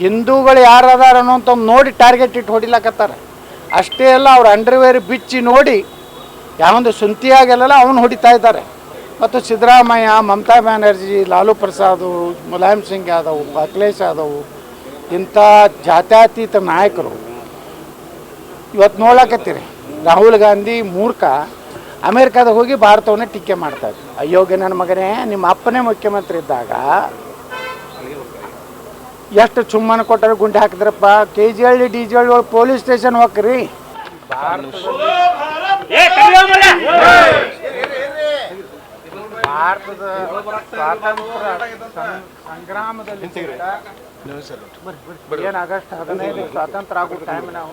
ಹಿಂದೂಗಳು ಯಾರು ಅದಾರ ಅನ್ನೋಂಥ ನೋಡಿ ಟಾರ್ಗೆಟ್ ಇಟ್ಟು ಹೊಡಿಲಕತ್ತಾರೆ. ಅಷ್ಟೇ ಅಲ್ಲ, ಅವ್ರ ಅಂಡರ್ವೇರ್ ಬಿಚ್ಚಿ ನೋಡಿ ಯಾವೊಂದು ಸುಂತಿಯಾಗೆಲ್ಲ ಅವನು ಹೊಡಿತಾ ಇದ್ದಾರೆ. ಮತ್ತು ಸಿದ್ದರಾಮಯ್ಯ, ಮಮತಾ ಬ್ಯಾನರ್ಜಿ, ಲಾಲು ಪ್ರಸಾದ್, ಮುಲಾಯಂ ಸಿಂಗ್ ಯಾದವ್, ಅಖಿಲೇಶ್ ಯಾದವ್ ಇಂಥ ಜಾತ್ಯತೀತ ನಾಯಕರು ಇವತ್ತು ನೋಡಕತ್ತೀರಿ. ರಾಹುಲ್ ಗಾಂಧಿ ಮೂರ್ಖ ಅಮೇರಿಕಾದಾಗ ಹೋಗಿ ಭಾರತವನ್ನೇ ಟೀಕೆ ಮಾಡ್ತಾರೆ. ಅಯೋಗ್ಯ ನನ್ನ ಮಗನೇ, ನಿಮ್ಮ ಅಪ್ಪನೇ ಮುಖ್ಯಮಂತ್ರಿ ಇದ್ದಾಗ ಎಷ್ಟು ಚುಮ್ಮನ ಕೊಟ್ಟರೆ ಗುಂಡೆ ಹಾಕಿದ್ರಪ್ಪ. KGL DGL ಪೊಲೀಸ್ ಸ್ಟೇಷನ್ ಹೋಗ್ರಿ. ಭಾರತದ ಸ್ವಾತಂತ್ರ್ಯ ಸಂಗ್ರಾಮದಲ್ಲಿ ಏನು ಆಗಸ್ಟ್ 15 ಸ್ವಾತಂತ್ರ್ಯ ಆಗೋ ಟೈಮ್ನಾಗ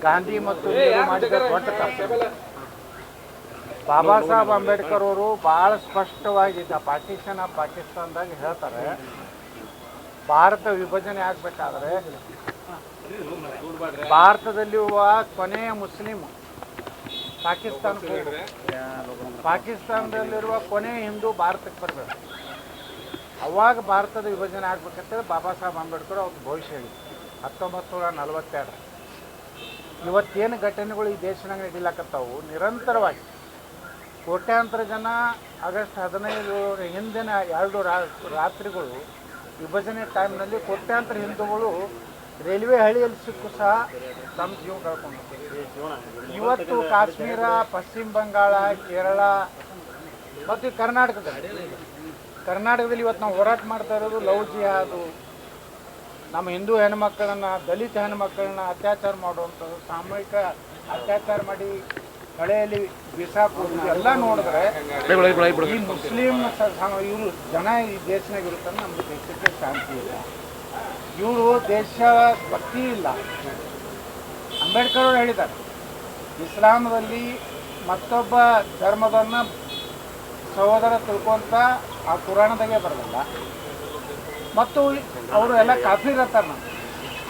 ಗಾಂಧಿ ಮತ್ತು ಮಾಡಿದ ದೊಡ್ಡ ತಪ್ಪು. ಬಾಬಾ ಸಾಹೇಬ್ ಅಂಬೇಡ್ಕರ್ ಅವರು ಭಾಳ ಸ್ಪಷ್ಟವಾಗಿ ಪಾರ್ಟಿಷನ್ ಆಫ್ ಪಾಕಿಸ್ತಾನದಾಗ ಹೇಳ್ತಾರೆ, ಭಾರತ ವಿಭಜನೆ ಆಗಬೇಕಾದ್ರೆ ಭಾರತದಲ್ಲಿರುವ ಕೊನೆಯ ಮುಸ್ಲಿಂ ಪಾಕಿಸ್ತಾನಕ್ಕೆ ಪಾಕಿಸ್ತಾನದಲ್ಲಿರುವ ಕೊನೆಯ ಹಿಂದೂ ಭಾರತಕ್ಕೆ ಬರಬೇಕು. ಅವಾಗ ಭಾರತದ ವಿಭಜನೆ ಆಗ್ಬೇಕಂತೇಳಿ ಬಾಬಾ ಸಾಹೇಬ್ ಅಂಬೇಡ್ಕರ್ ಅವ್ರ ಭವಿಷ್ಯ ಹೇಳಿದ್ರು 1942. ಇವತ್ತೇನು ಘಟನೆಗಳು ಈ ದೇಶನಾಗ ನಡೀಲಕತ್ತಾವು ನಿರಂತರವಾಗಿ. ಕೋಟ್ಯಾಂತರ ಜನ ಆಗಸ್ಟ್ 15 ಹಿಂದಿನ 2 ರಾತ್ರಿಗಳು ವಿಭಜನೆ ಟೈಮ್ನಲ್ಲಿ ಕೋಟ್ಯಾಂತರ ಹಿಂದೂಗಳು ರೈಲ್ವೆ ಹಳಿಯಲ್ಲಿ ಸಿಕ್ಕು ಸಹ ತಮ್ಮ ಜೀವ ಕಳ್ಕೊಂಡು. ಇವತ್ತು ಕಾಶ್ಮೀರ, ಪಶ್ಚಿಮ ಬಂಗಾಳ, ಕೇರಳ ಮತ್ತು ಕರ್ನಾಟಕದಲ್ಲಿ ಇವತ್ತು ನಾವು ಹೋರಾಟ ಮಾಡ್ತಾ ಇರೋದು ಲವ್ ಜಿಹಾದು. ನಮ್ಮ ಹಿಂದೂ ಹೆಣ್ಮಕ್ಕಳನ್ನು, ದಲಿತ ಹೆಣ್ಮಕ್ಕಳನ್ನ ಅತ್ಯಾಚಾರ ಮಾಡುವಂಥದ್ದು, ಸಾಮೂಹಿಕ ಅತ್ಯಾಚಾರ ಮಾಡಿ ಹಳೆಯಲ್ಲಿ ಬಿಸಾಕೋದು ಎಲ್ಲ ನೋಡಿದ್ರೆ ಈ ಮುಸ್ಲಿಂ ಇವರು ಜನ ಈ ದೇಶನಾಗ ಇರುತ್ತಾನೆ. ನಮ್ಮ ದೇಶಕ್ಕೆ ಶಾಂತಿ ಇಲ್ಲ, ಇವರು ದೇಶ ಭಕ್ತಿ ಇಲ್ಲ. ಅಂಬೇಡ್ಕರ್ ಅವರು ಹೇಳಿದ್ದಾರೆ, ಇಸ್ಲಾಮದಲ್ಲಿ ಮತ್ತೊಬ್ಬ ಧರ್ಮದನ್ನು ಸಹೋದರ ತಿಳ್ಕೊಂತ ಆ ಪುರಾಣದಾಗೆ ಬರೋದಿಲ್ಲ. ಮತ್ತು ಅವರು ಎಲ್ಲ ಕಾಫೀರ್ ಇರ್ತಾರೆ. ನಾವು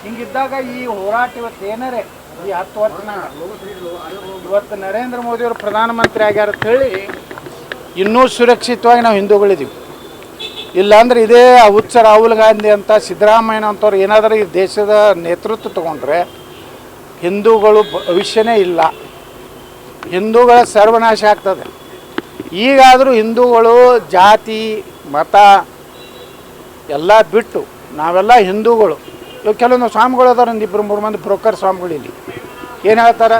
ಹಿಂಗಿದ್ದಾಗ ಈ ಹೋರಾಟ ಇವತ್ತು ಏನಾರೇ ಈ 10 ವರ್ಷನಾಗ ಇವತ್ತು ನರೇಂದ್ರ ಮೋದಿಯವರು ಪ್ರಧಾನಮಂತ್ರಿ ಆಗ್ಯಾರ ಅಂತ ಹೇಳಿ ಇನ್ನೂ ಸುರಕ್ಷಿತವಾಗಿ ನಾವು ಹಿಂದೂಗಳಿದ್ದೀವಿ. ಇಲ್ಲಾಂದ್ರೆ ಇದೇ ಹುಚ್ಚ ರಾಹುಲ್ ಗಾಂಧಿ ಅಂತ, ಸಿದ್ದರಾಮಯ್ಯ ಅಂತವ್ರು ಏನಾದರೂ ಈ ದೇಶದ ನೇತೃತ್ವ ತಗೊಂಡ್ರೆ ಹಿಂದೂಗಳು ಭವಿಷ್ಯನೇ ಇಲ್ಲ, ಹಿಂದೂಗಳ ಸರ್ವನಾಶ ಆಗ್ತದೆ. ಈಗಾದರೂ ಹಿಂದೂಗಳು ಜಾತಿ ಮತ ಎಲ್ಲ ಬಿಟ್ಟು ನಾವೆಲ್ಲ ಹಿಂದೂಗಳು. ಇವಾಗ ಕೆಲವೊಂದು ಸ್ವಾಮಿಗಳು ಅದಾರ, ಒಂದು 2-3 ಮಂದಿ ಬ್ರೋಕರ್ ಸ್ವಾಮಿಗಳು ಇಲ್ಲಿ ಏನು ಹೇಳ್ತಾರೆ,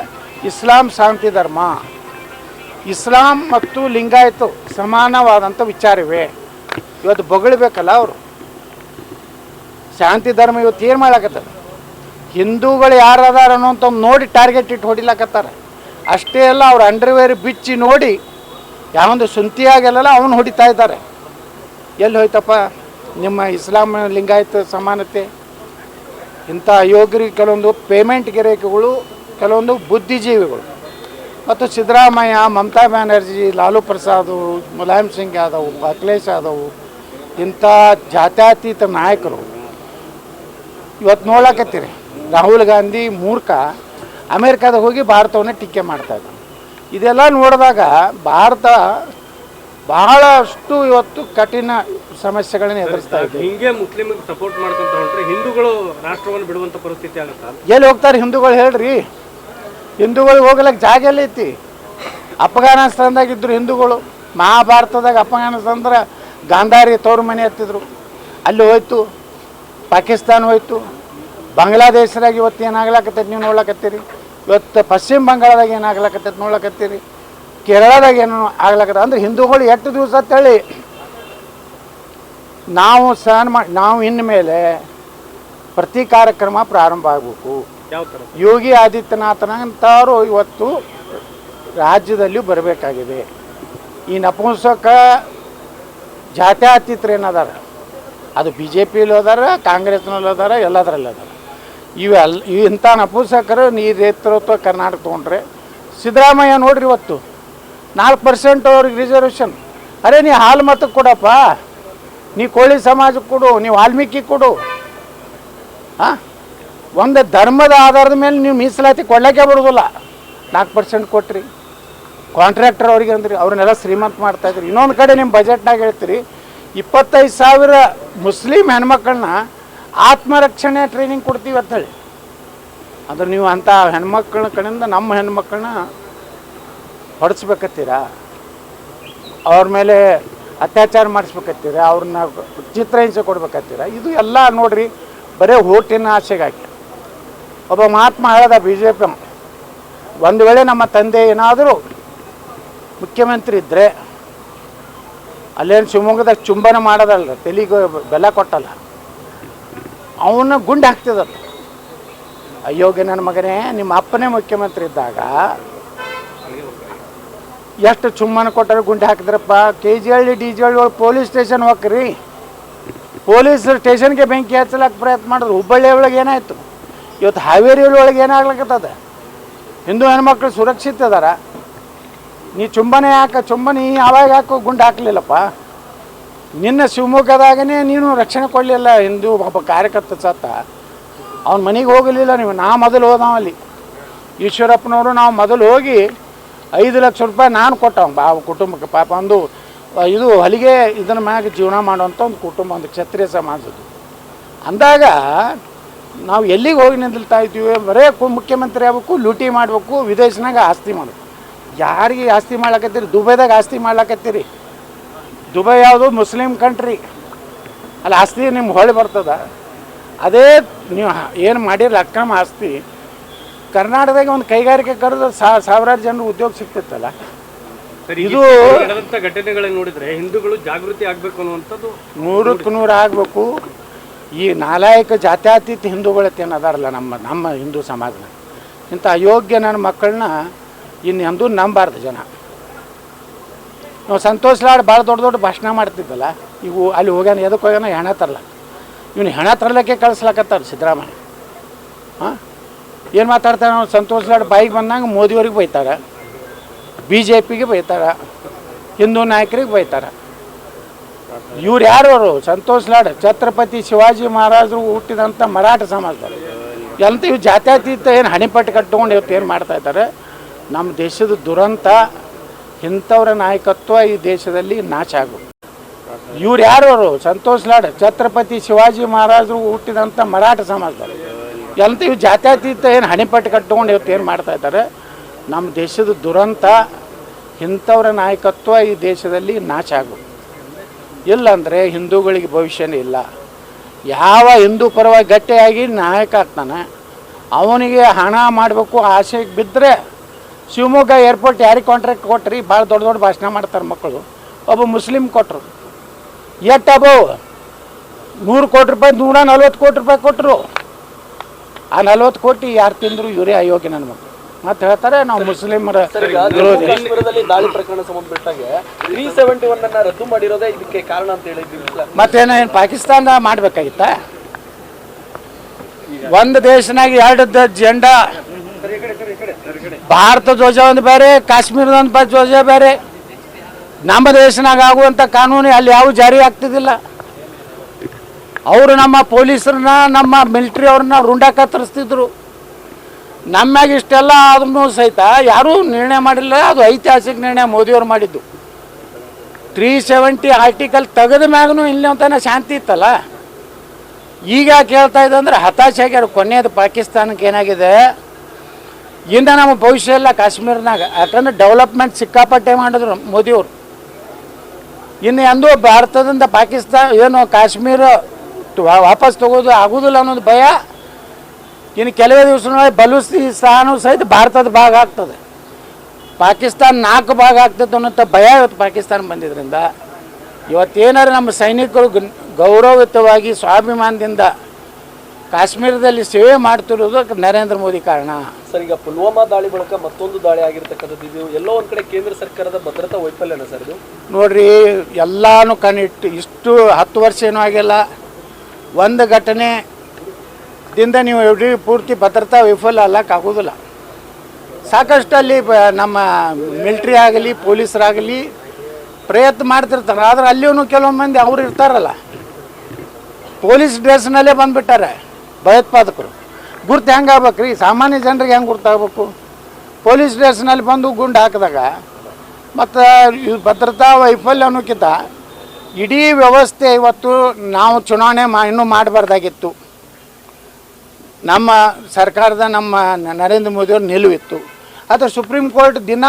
ಇಸ್ಲಾಂ ಶಾಂತಿ ಧರ್ಮ, ಇಸ್ಲಾಂ ಮತ್ತು ಲಿಂಗಾಯತು ಸಮಾನವಾದಂಥ ವಿಚಾರವೇ. ಇವತ್ತು ಬೊಗಳಬೇಕಲ್ಲ ಅವರು. ಶಾಂತಿ ಧರ್ಮ ಇವತ್ತು ಏನು ಮಾಡಕತ್ತದ, ಹಿಂದೂಗಳು ಯಾರು ಅದಾರ ಅನ್ನೋಂಥ ನೋಡಿ ಟಾರ್ಗೆಟ್ ಇಟ್ಟು ಹೊಡಿಲಕತ್ತಾರೆ. ಅಷ್ಟೇ ಅಲ್ಲ, ಅವ್ರ ಅಂಡರ್ವೇರ್ ಬಿಚ್ಚಿ ನೋಡಿ ಯಾವೊಂದು ಸುಂತಿಯಾಗೆಲ್ಲ ಅವನು ಹೊಡಿತಾ ಇದ್ದಾರೆ. ಎಲ್ಲಿ ಹೋಯ್ತಪ್ಪ ನಿಮ್ಮ ಇಸ್ಲಾಂ ಲಿಂಗಾಯತ ಸಮಾನತೆ? ಇಂಥ ಅಯೋಗ್ಯರಿಗೆ ಕೆಲವೊಂದು ಪೇಮೆಂಟ್ ಗಿರಾಕಿಗಳು, ಕೆಲವೊಂದು ಬುದ್ಧಿಜೀವಿಗಳು ಮತ್ತು ಸಿದ್ದರಾಮಯ್ಯ, ಮಮತಾ ಬ್ಯಾನರ್ಜಿ, ಲಾಲು ಪ್ರಸಾದ್, ಮುಲಾಯಂ ಸಿಂಗ್ ಯಾದವ್, ಅಖಿಲೇಶ್ ಯಾದವ್ ಇಂಥ ಜಾತ್ಯತೀತ ನಾಯಕರು ಇವತ್ತು ನೋಡಕತ್ತೀರಿ. ರಾಹುಲ್ ಗಾಂಧಿ ಮೂರ್ಖ ಅಮೇರಿಕಾದಾಗ ಹೋಗಿ ಭಾರತವನ್ನೇ ಟೀಕೆ ಮಾಡ್ತಾಯಿದ್ದ. ಇದೆಲ್ಲ ನೋಡಿದಾಗ ಭಾರತ ಬಹಳಷ್ಟು ಇವತ್ತು ಕಠಿಣ ಸಮಸ್ಯೆಗಳನ್ನ ಎದುರಿಸ್ತಾ ಇದೆ. ಹಿಂಗೆ ಮುಸ್ಲಿಮ್ಗೆ ಸಪೋರ್ಟ್ ಮಾಡ್ಕೊಂತ ಹೊಂಟ್ರೆ ಹಿಂದೂಗಳು ರಾಷ್ಟ್ರವನ್ನು ಬಿಡುವಂಥ ಪರಿಸ್ಥಿತಿ ಆಗುತ್ತಾ? ಎಲ್ಲಿ ಹೋಗ್ತಾರೆ ಹಿಂದೂಗಳು ಹೇಳ್ರಿ? ಹಿಂದೂಗಳಿಗೆ ಹೋಗ್ಲಿಕ್ಕೆ ಜಾಗ ಎಲ್ಲ ಐತಿ. ಅಫ್ಘಾನಿಸ್ತಾನದಾಗಿದ್ದರು ಹಿಂದೂಗಳು. ಮಹಾಭಾರತದಾಗ ಅಫ್ಘಾನಿಸ್ತಾನದ ಗಾಂಧಾರಿ ತವ್ರ ಮನೆ ಹತ್ತಿದ್ರು, ಅಲ್ಲಿ ಹೋಯ್ತು. ಪಾಕಿಸ್ತಾನ ಹೋಯ್ತು. ಬಾಂಗ್ಲಾದೇಶದಾಗ ಇವತ್ತು ಏನಾಗ್ಲಕತ್ತೈತಿ ನೀವು ನೋಡ್ಲಕತ್ತೀರಿ. ಇವತ್ತು ಪಶ್ಚಿಮ ಬಂಗಾಳದಾಗ ಏನಾಗ್ಲಕತ್ತೈತಿ ನೋಡ್ಲಕತ್ತೀರಿ. ಕೇರಳದಾಗ ಏನು ಆಗ್ಲಕತ್ತ. ಅಂದ್ರೆ ಹಿಂದೂಗಳು ಎಷ್ಟು ದಿವಸ ಅಂತೇಳಿ ನಾವು ನಾವು ಇನ್ಮೇಲೆ ಪ್ರತಿ ಕಾರ್ಯಕ್ರಮ ಪ್ರಾರಂಭ ಆಗಬೇಕು. ಯೋಗಿ ಆದಿತ್ಯನಾಥನಂತವರು ಇವತ್ತು ರಾಜ್ಯದಲ್ಲಿ ಬರಬೇಕಾಗಿದೆ. ಈ ನಪುಂಸಕ ಜಾತ್ಯತೀತರು ಏನದಾರ, ಅದು BJPಯಲ್ಲೂ ಅದಾರ, ಕಾಂಗ್ರೆಸ್ನಲ್ಲೂ ಅದಾರ, ಎಲ್ಲದರಲ್ಲಿ ಅದಾರ. ಇಂಥ ನಪುಂಸಕರು ನೀ ನೇತೃತ್ವ ಕರ್ನಾಟಕ ತೊಗೊಂಡ್ರೆ, ಸಿದ್ದರಾಮಯ್ಯ ನೋಡ್ರಿ ಇವತ್ತು 4% ಅವ್ರಿಗೆ ರಿಸರ್ವೇಷನ್. ಅರೆ ನೀ ಹಾಲು ಮತಕ್ಕೆ ಕೊಡಪ್ಪ, ನೀ ಕೋಳಿ ಸಮಾಜಕ್ಕೆ ಕೊಡು, ನೀವು ವಾಲ್ಮೀಕಿ ಕೊಡು. ಒಂದು ಧರ್ಮದ ಆಧಾರದ ಮೇಲೆ ನೀವು ಮೀಸಲಾತಿ ಕೊಡ್ಲಿಕ್ಕೆ ಬರೋದಿಲ್ಲ. 4% ಕೊಟ್ರಿ. ಕಾಂಟ್ರಾಕ್ಟರ್ ಅವ್ರಿಗೆ ಅಂದ್ರಿ, ಅವ್ರನ್ನೆಲ್ಲ ಶ್ರೀಮಂತ ಮಾಡ್ತಾಯಿದ್ರಿ. ಇನ್ನೊಂದು ಕಡೆ ನಿಮ್ಮ ಬಜೆಟ್ನಾಗ ಹೇಳ್ತೀರಿ 25,000 ಮುಸ್ಲಿಂ ಹೆಣ್ಮಕ್ಳನ್ನ ಆತ್ಮರಕ್ಷಣೆ ಟ್ರೈನಿಂಗ್ ಕೊಡ್ತೀವಿ ಅಂತ ಹೇಳಿ. ಅಂದ್ರೆ ನೀವು ಅಂಥ ಹೆಣ್ಮಕ್ಳ ಕಡೆಯಿಂದ ನಮ್ಮ ಹೆಣ್ಮಕ್ಳನ್ನ ಹೊಡೆಸ್ಬೇಕತ್ತೀರಾ, ಅವ್ರ ಮೇಲೆ ಅತ್ಯಾಚಾರ ಮಾಡಿಸ್ಬೇಕತ್ತೀರ, ಅವ್ರನ್ನ ಚಿತ್ರಹಿಂಸೆ ಕೊಡ್ಬೇಕತ್ತೀರ. ಇದು ಎಲ್ಲ ನೋಡ್ರಿ ಬರೀ ಓಟಿನ ಆಸೆಗಾಗಿ. ಒಬ್ಬ ಮಹಾತ್ಮ ಹೇಳ್ದ BJP, ಒಂದು ವೇಳೆ ನಮ್ಮ ತಂದೆ ಏನಾದರೂ ಮುಖ್ಯಮಂತ್ರಿ ಇದ್ದರೆ ಅಲ್ಲೇನು ಶಿವಮೊಗ್ಗದಾಗ ಚುಂಬನ ಮಾಡೋದಲ್ಲ, ತೆಲಿಗೆ ಬೆಲೆ ಕೊಟ್ಟಲ್ಲ, ಅವನ್ನ ಗುಂಡು ಹಾಕ್ತಿದ್ದಲ್ಲ. ಅಯ್ಯೋಗೆ ನನ್ನ ಮಗನೇ, ನಿಮ್ಮ ಅಪ್ಪನೇ ಮುಖ್ಯಮಂತ್ರಿ ಇದ್ದಾಗ ಎಷ್ಟು ಚುಮ್ಮನ ಕೊಟ್ಟರೆ ಗುಂಡು ಹಾಕಿದ್ರಪ್ಪ. KGHಳ್ಳಿ DGHಳ್ಳಿ ಒಳಗೆ ಪೊಲೀಸ್ ಸ್ಟೇಷನ್ ಹೋಗ್ರಿ, ಪೊಲೀಸ್ ಸ್ಟೇಷನ್ಗೆ ಬೆಂಕಿ ಹಚ್ಚಲಕ್ಕೆ ಪ್ರಯತ್ನ ಮಾಡಿದ್ರು. ಹುಬ್ಬಳ್ಳಿ ಒಳಗೆ ಏನಾಯಿತು, ಇವತ್ತು ಹಾವೇರಿ ಒಳಗೆ ಏನಾಗ್ಲಕ್ಕತ್ತದ. ಹಿಂದೂ ಹೆಣ್ಮಕ್ಳು ಸುರಕ್ಷಿತ ಅದಾರ. ನೀ ಚುಂಬನೆ ಚುಂಬನೆ ಯಾವಾಗ ಹಾಕೋ ಗುಂಡು ಹಾಕಲಿಲ್ಲಪ್ಪ. ನಿನ್ನ ಶಿವಮೊಗ್ಗದಾಗನೇ ನೀನು ರಕ್ಷಣೆ ಕೊಡಲಿಲ್ಲ. ಹಿಂದೂ ಒಬ್ಬ ಕಾರ್ಯಕರ್ತ ಸತ್ತ, ಅವನ ಮನೆಗೆ ಹೋಗಲಿಲ್ಲ ನೀವು. ನಾ ಮೊದಲು ಹೋದವಲ್ಲಿ ಈಶ್ವರಪ್ಪನವರು, ನಾವು ಮೊದಲು ಹೋಗಿ 5 ಲಕ್ಷ ರೂಪಾಯಿ ನಾನು ಕೊಟ್ಟವ ಆ ಕುಟುಂಬಕ್ಕೆ. ಪಾಪ ಒಂದು ಇದು ಹೊಲಿಗೆ ಇದನ್ನ ಮ್ಯಾಗ ಜೀವನ ಮಾಡುವಂಥ ಒಂದು ಕುಟುಂಬ, ಒಂದು ಕ್ಷತ್ರಿಯ ಸಮಾಜದ್ದು ಅಂದಾಗ ನಾವು ಎಲ್ಲಿಗೆ ಹೋಗಿ ನಿಂದಿಲ್ತಾ ಇದ್ದೀವಿ. ಬರೇ ಮುಖ್ಯಮಂತ್ರಿ ಆಗಬೇಕು, ಲೂಟಿ ಮಾಡಬೇಕು, ವಿದೇಶನಾಗ ಆಸ್ತಿ ಮಾಡಬೇಕು. ಯಾರಿಗೆ ಆಸ್ತಿ ಮಾಡ್ಲಕತ್ತೀರಿ? ದುಬೈದಾಗ ಆಸ್ತಿ ಮಾಡ್ಲಕತ್ತೀರಿ. ದುಬೈ ಯಾವುದು ಮುಸ್ಲಿಂ ಕಂಟ್ರಿ, ಅಲ್ಲಿ ಆಸ್ತಿ ನಿಮ್ಗೆ ಹೊಳೆ ಬರ್ತದ. ಅದೇ ನೀವು ಏನು ಮಾಡಿರಲಿ ಅಕ್ರಮ ಆಸ್ತಿ, ಕರ್ನಾಟಕದಾಗ ಒಂದು ಕೈಗಾರಿಕೆ ಕರೆದು ಸಾವಿರಾರು ಜನರು ಉದ್ಯೋಗ ಸಿಗ್ತಿತ್ತಲ್ಲ. ಇದು ನಡೆದಂಥ ಘಟನೆಗಳನ್ನು ನೋಡಿದರೆ ಹಿಂದೂಗಳು ಜಾಗೃತಿ ಆಗಬೇಕು ಅನ್ನುವಂಥದ್ದು 100ಕ್ಕೆ 100 ಆಗಬೇಕು. ಈ ನಾಲಾಯಕ ಜಾತ್ಯತೀತ ಹಿಂದೂಗಳತ್ತೇನು ಅದಾರಲ್ಲ ನಮ್ಮ ಹಿಂದೂ ಸಮಾಜನ, ಇಂಥ ಅಯೋಗ್ಯ ನನ್ನ ಮಕ್ಕಳನ್ನ ಇನ್ನು ಎಂದೂ ನಂಬಾರ್ದು ಜನ. ನಾವು ಸಂತೋಷ್ ಲಾಡ್ ಭಾಳ ದೊಡ್ಡ ಭಾಷಣ ಮಾಡ್ತಿದ್ದಲ್ಲ, ಈಗ ಅಲ್ಲಿ ಹೋಗ್ಯಾನ, ಎದಕ್ಕೆ ಹೋಗ್ಯಾನ? ಹೆಣ ತರಲ್ಲ. ಇವನು ಹೆಣ ತರಲಿಕ್ಕೆ ಕಳಿಸ್ಲಕತ್ತಾರೆ ಸಿದ್ದರಾಮಯ್ಯ. ಹಾಂ, ಏನು ಮಾತಾಡ್ತಾರೆ ನಾವು? ಸಂತೋಷ್ ಲಾಡ್ ಬಾಯಿಗೆ ಬಂದಂಗೆ ಮೋದಿಯವ್ರಿಗೆ ಬೈತಾರೆ, BJPಗೆ ಬೈತಾರೆ, ಹಿಂದೂ ನಾಯಕರಿಗೆ ಬೈತಾರೆ. ಇವ್ರು ಯಾರು? ಅವರು ಸಂತೋಷ್ ಲಾಡ್ ಛತ್ರಪತಿ ಶಿವಾಜಿ ಮಹಾರಾಜರು ಹುಟ್ಟಿದಂಥ ಮರಾಠ ಸಮಾಜದವರು. ಎಂತ ಇವು ಜಾತ್ಯತೀತ ಏನು ಹಣಿಪಟ್ಟು ಕಟ್ಕೊಂಡು ಇವತ್ತು ಏನು ಮಾಡ್ತಾ ಇದ್ದಾರೆ? ನಮ್ಮ ದೇಶದ ದುರಂತ, ಇಂಥವ್ರ ನಾಯಕತ್ವ ಈ ದೇಶದಲ್ಲಿ ನಾಶ ಆಗೋದು. ಇವ್ರು ಯಾರು? ಅವರು ಸಂತೋಷ್ ಲಾಡ್ ಛತ್ರಪತಿ ಶಿವಾಜಿ ಮಹಾರಾಜರು ಹುಟ್ಟಿದಂಥ ಮರಾಠ ಸಮಾಜದವರು. ಎಂತ ಇವು ಜಾತ್ಯತೀತ ಏನು ಹಣಿಪಟ್ಟು ಕಟ್ಕೊಂಡು ಇವತ್ತು ಏನು ಮಾಡ್ತಾ ಇದ್ದಾರೆ? ನಮ್ಮ ದೇಶದ ದುರಂತ, ಇಂಥವ್ರ ನಾಯಕತ್ವ ಈ ದೇಶದಲ್ಲಿ ನಾಶ ಆಗೋದು. ಇಲ್ಲಾಂದರೆ ಹಿಂದೂಗಳಿಗೆ ಭವಿಷ್ಯನೇ ಇಲ್ಲ. ಯಾವ ಹಿಂದೂ ಪರವಾಗಿ ಗಟ್ಟಿಯಾಗಿ ನಾಯಕ ಆಗ್ತಾನೆ, ಅವನಿಗೆ ಹಣ ಮಾಡಬೇಕು ಆಸೆಗೆ ಬಿದ್ದರೆ, ಶಿವಮೊಗ್ಗ ಏರ್ಪೋರ್ಟ್ ಯಾರಿಗೆ ಕಾಂಟ್ರಾಕ್ಟ್ ಕೊಟ್ರಿ? ಭಾಳ ದೊಡ್ಡ ಭಾಷಣ ಮಾಡ್ತಾರೆ ಮಕ್ಕಳು. ಒಬ್ಬ ಮುಸ್ಲಿಮ್ ಕೊಟ್ಟರು. ಎಟ್ಟಬೋ 100 ಕೋಟಿ ರೂಪಾಯಿ, 140 ಕೋಟಿ ರೂಪಾಯಿ ಕೊಟ್ಟರು. ಆ 40 ಕೋಟಿ ಯಾರು ತಿಂದರು? ಇವರೇ ಅಯೋಗ್ಯ ನನ್ನ ಮಕ್ಕಳು. ಮತ್ತೆ ಹೇಳ್ತಾರೆ ನಾವು ಮುಸ್ಲಿಮರ ವಿರೋಧಿ. ಕಾಶ್ಮೀರದಲ್ಲಿ ದಾಳಿ ಪ್ರಕರಣ ಸಂಬಂಧಪಟ್ಟಾಗೆ 371 ಅನ್ನ ರದ್ದು ಮಾಡಿರೋದೇ ಇದಕ್ಕೆ ಕಾರಣ ಅಂತ ಹೇಳಿದ್ವಿ. ಮತ್ತೇನು ಪಾಕಿಸ್ತಾನ ಮಾಡಬೇಕಾಗಿತ್ತ? ಒಂದು ದೇಶನಾಗ 2 ಜೆಂಡಾ, ಭಾರತ ಧ್ವಜ ಒಂದು ಬೇರೆ, ಕಾಶ್ಮೀರದ ಒಂದು ಧ್ವಜ ಬೇರೆ. ನಮ್ಮ ದೇಶನಾಗ ಆಗುವಂಥ ಕಾನೂನು ಅಲ್ಲಿ ಯಾವ ಜಾರಿ ಆಗ್ತಿದ್ದಿಲ್ಲ. ಅವರು ನಮ್ಮ ಪೊಲೀಸರನ್ನ, ನಮ್ಮ ಮಿಲಿಟ್ರಿ ಅವ್ರನ್ನ ರುಂಡ ಕತ್ತರಿಸ್ತಿದ್ರು. ನಮ್ಮಾಗ ಇಷ್ಟೆಲ್ಲ ಆದ್ರೂ ಸಹಿತ ಯಾರೂ ನಿರ್ಣಯ ಮಾಡಿಲ್ಲ. ಅದು ಐತಿಹಾಸಿಕ ನಿರ್ಣಯ ಮೋದಿಯವ್ರು ಮಾಡಿದ್ದು. 370 ಆರ್ಟಿಕಲ್ ತೆಗೆದ ಮ್ಯಾಗೂ ಇಲ್ಲಿ ಅಂತಾನೆ ಶಾಂತಿ ಇತ್ತಲ್ಲ. ಈಗ ಕೇಳ್ತಾ ಇದೆ ಅಂದರೆ ಹತಾಶೆ ಆಗ್ಯಾರ. ಕೊನೆಯದು ಪಾಕಿಸ್ತಾನಕ್ಕೆ ಏನಾಗಿದೆ, ಇನ್ನು ನಮ್ಮ ಭವಿಷ್ಯ ಎಲ್ಲ ಕಾಶ್ಮೀರನಾಗ. ಯಾಕಂದ್ರೆ ಡೆವಲಪ್ಮೆಂಟ್ ಸಿಕ್ಕಾಪಟ್ಟೆ ಮಾಡಿದ್ರು ಮೋದಿಯವರು. ಇನ್ನು ಎಂದೂ ಭಾರತದಿಂದ ಪಾಕಿಸ್ತಾನ ಏನು ಕಾಶ್ಮೀರ ವಾಪಸ್ ತಗೋದು ಆಗೋದಿಲ್ಲ ಅನ್ನೋದು ಭಯ. ಇನ್ನು ಕೆಲವೇ ದಿವಸಗಳಲ್ಲಿ ಬಲೂಚಿಸ್ತಾನ ಸಹಿತ ಭಾರತದ ಭಾಗ ಆಗ್ತದೆ. ಪಾಕಿಸ್ತಾನ 4 ಭಾಗ ಆಗ್ತದೆ ಅನ್ನೋಂಥ ಭಯ ಇವತ್ತು ಪಾಕಿಸ್ತಾನ ಬಂದಿದ್ದರಿಂದ ಇವತ್ತೇನಾರು ನಮ್ಮ ಸೈನಿಕರು ಗೌರವಯುತವಾಗಿ ಸ್ವಾಭಿಮಾನದಿಂದ ಕಾಶ್ಮೀರದಲ್ಲಿ ಸೇವೆ ಮಾಡ್ತಿರೋದು ನರೇಂದ್ರ ಮೋದಿ ಕಾರಣ. ಸರ್, ಈಗ ಪುಲ್ವಾಮಾ ದಾಳಿ ಬಳಿಕ ಮತ್ತೊಂದು ದಾಳಿ ಆಗಿರ್ತಕ್ಕಂಥದ್ದು ಇದು ಎಲ್ಲೋ ಒಂದು ಕಡೆ ಕೇಂದ್ರ ಸರ್ಕಾರದ ಭದ್ರತಾ ವೈಫಲ್ಯನ ಸರ್ ಇದು? ನೋಡ್ರಿ, ಎಲ್ಲಾನು ಕಣ್ಣಿಟ್ಟು ಇಷ್ಟು 10 ವರ್ಷ ಏನೂ ಆಗಿಲ್ಲ. ಒಂದು ಘಟನೆದಿಂದ ನೀವು ಇಡೀ ಪೂರ್ತಿ ಭದ್ರತಾ ವೈಫಲ್ಯ ಅಲ್ಲಕ್ಕಾಗೋದಿಲ್ಲ. ಸಾಕಷ್ಟು ಅಲ್ಲಿ ನಮ್ಮ ಮಿಲಿಟ್ರಿ ಆಗಲಿ ಪೊಲೀಸರಾಗಲಿ ಪ್ರಯತ್ನ ಮಾಡ್ತಿರ್ತಾರೆ. ಆದರೆ ಅಲ್ಲಿಯೂ ಕೆಲವೊಂದು ಮಂದಿ ಅವ್ರು ಇರ್ತಾರಲ್ಲ, ಪೊಲೀಸ್ ಡ್ರೆಸ್ನಲ್ಲೇ ಬಂದುಬಿಟ್ಟಾರೆ ಭಯೋತ್ಪಾದಕರು. ಗುರ್ತು ಹೆಂಗೆ ಆಗ್ಬೇಕ್ರಿ? ಸಾಮಾನ್ಯ ಜನರಿಗೆ ಹೆಂಗೆ ಗುರ್ತಾಗಬೇಕು? ಪೊಲೀಸ್ ಡ್ರೆಸ್ನಲ್ಲಿ ಬಂದು ಗುಂಡು ಹಾಕಿದಾಗ ಮತ್ತು ಭದ್ರತಾ ವೈಫಲ್ಯ ಅನ್ನೋಕ್ಕಿಂತ ಇಡೀ ವ್ಯವಸ್ಥೆ ಇವತ್ತು ನಾವು ಚುನಾವಣೆ ಇನ್ನೂ ಮಾಡಬಾರ್ದಾಗಿತ್ತು. ನಮ್ಮ ಸರ್ಕಾರದ ನಮ್ಮ ನರೇಂದ್ರ ಮೋದಿಯವ್ರ ನಿಲುವಿತ್ತು. ಆದರೆ ಸುಪ್ರೀಂ ಕೋರ್ಟ್ ದಿನ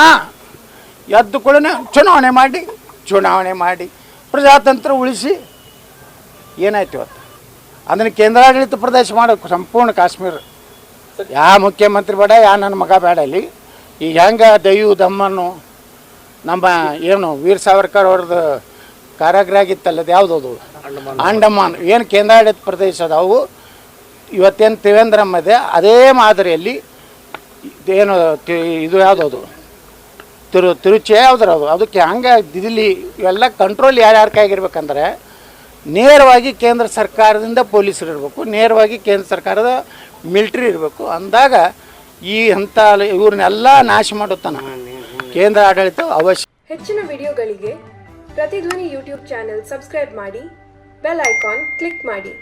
ಎದ್ದು ಕೂಡ ಚುನಾವಣೆ ಮಾಡಿ ಪ್ರಜಾತಂತ್ರ ಉಳಿಸಿ ಏನಾಯ್ತು ಇವತ್ತು ಅದನ್ನು ಕೇಂದ್ರಾಡಳಿತ ಪ್ರದೇಶ ಮಾಡೋಕ್ಕೆ ಸಂಪೂರ್ಣ ಕಾಶ್ಮೀರ ಯಾವ ಮುಖ್ಯಮಂತ್ರಿ ಬೇಡ ಯಾವ ನನ್ನ ಮಗ ಬೇಡ ಅಲ್ಲಿ. ಈಗ ಹೆಂಗೆ ದಯು ದಮ್ಮನ್ನು ನಮ್ಮ ಏನು ವೀರ್ ಸಾವರ್ಕರ್ ಅವ್ರದ್ದು ಕಾರಾಗೃಹ ಆಗಿತ್ತಲ್ಲ, ಅದು ಯಾವುದದು ಅಂಡಮಾನ್ ಏನು ಕೇಂದ್ರಾಡಳಿತ ಪ್ರದೇಶ ಅದಾವು. ಇವತ್ತೇನು ತ್ರಿವೇಂದ್ರಮ್ ಇದೆ, ಅದೇ ಮಾದರಿಯಲ್ಲಿ ಏನು ಇದು ಯಾವುದದು ತಿರುಚಿ ಯಾವುದ್ರದು ಅದಕ್ಕೆ ಹಂಗೆ ದಿಲ್ಲಿ ಇವೆಲ್ಲ ಕಂಟ್ರೋಲ್ ಯಾರ್ಯಾರ ಕೈಗಿರ್ಬೇಕಂದ್ರೆ ನೇರವಾಗಿ ಕೇಂದ್ರ ಸರ್ಕಾರದಿಂದ ಪೊಲೀಸರು ಇರಬೇಕು, ನೇರವಾಗಿ ಕೇಂದ್ರ ಸರ್ಕಾರದ ಮಿಲಿಟ್ರಿ ಇರಬೇಕು. ಅಂದಾಗ ಈ ಹಂತ ಇವ್ರನ್ನೆಲ್ಲ ನಾಶ ಮಾಡುತ್ತಾನ ಕೇಂದ್ರ ಆಡಳಿತ ಅವಶ್ಯ. ಹೆಚ್ಚಿನ ವಿಡಿಯೋಗಳಿಗೆ ಪ್ರತಿಧ್ವನಿ ಯೂಟ್ಯೂಬ್ ಚಾನೆಲ್ ಸಬ್ಸ್ಕ್ರೈಬ್ ಮಾಡಿ, ಬೆಲ್ ಐಕಾನ್ ಕ್ಲಿಕ್ ಮಾಡಿ.